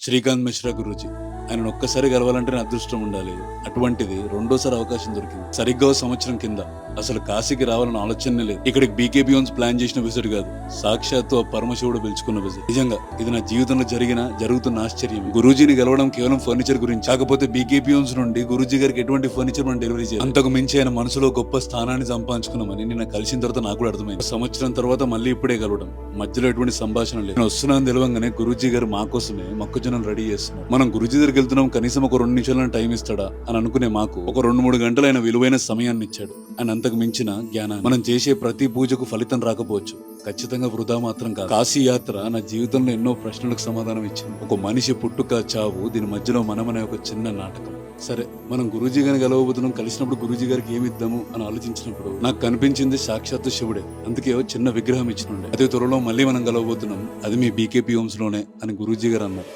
శ్రీకాంత్ మిశ్రా గురూజీ. ఆయనను ఒక్కసారి కలవాలంటే నా అదృష్టం ఉండాలి. అటువంటిది రెండోసారి అవకాశం దొరికింది. సరిగ్గా ఓ సంవత్సరం కింద. అసలు కాశీకి రావాలని ఆలోచనే లేదు. ఇక్కడికి బీకేపీ ఓన్స్ ప్లాన్ చేసిన విజిట్ కాదు, సాక్షాత్తు ఆ పరమశివుడు పిలుచుకున్న విజిట్. నిజంగా ఇది నా జీవితంలో జరుగుతున్న ఆశ్చర్యం. గురూజీని గెలవడం కేవలం ఫర్నిచర్ గురించి కాకపోతే బీకేపీ ఓన్స్ నుండి గురూజీ గారికి ఎటువంటి ఫర్నిచర్ మనం డెలివరీ చేయాలి. అంతకు మించి ఆయన మనసులో గొప్ప స్థానాన్ని సంపాదించుకున్నామని నిన్న కలిసిన తర్వాత నాకు కూడా అర్థమైంది. సంవత్సరం తర్వాత మళ్ళీ ఇప్పుడే కలవడం, మధ్యలో ఎటువంటి సంభాషణ లేదు. నేను వస్తున్నాను తెలవంగానే గురూజీ గారు మా కోసమే మొక్కజొన్నలు రెడీ చేస్తున్నారు. మనం గురూజీ దగ్గరికి వెళ్తున్నాం, కనీసం ఒక 2 నిమిషాలను టైం ఇస్తాడా అని అనుకునే మాకు ఒక 2-3 గంటలు ఆయన విలువైన సమయాన్ని ఇచ్చాడు. ఆయన అంతకు మించిన జ్ఞానాన్ని. మనం చేసే ప్రతి పూజకు ఫలితం రాకపోవచ్చు, ఖచ్చితంగా వృధా మాత్రం కాదు. కాశీ యాత్ర నా జీవితంలో ఎన్నో ప్రశ్నలకు సమాధానం ఇచ్చింది. ఒక మనిషి పుట్టుక చావు, దీని మధ్యలో మనమనే ఒక చిన్న నాటకం. సరే, మనం గురూజీ గారిని గెలవబోతున్నాం, కలిసినప్పుడు గురూజీ గారికి ఏమి ఇద్దాము అని ఆలోచించినప్పుడు నాకు కనిపించింది సాక్షాత్తు శివుడే. అందుకే చిన్న విగ్రహం ఇచ్చినుండే. అదే త్వరలో మళ్ళీ మనం గెలవబోతున్నాం, అది మీ బీకేపీ హోమ్స్ లోనే అని గురూజీ గారు అన్నారు.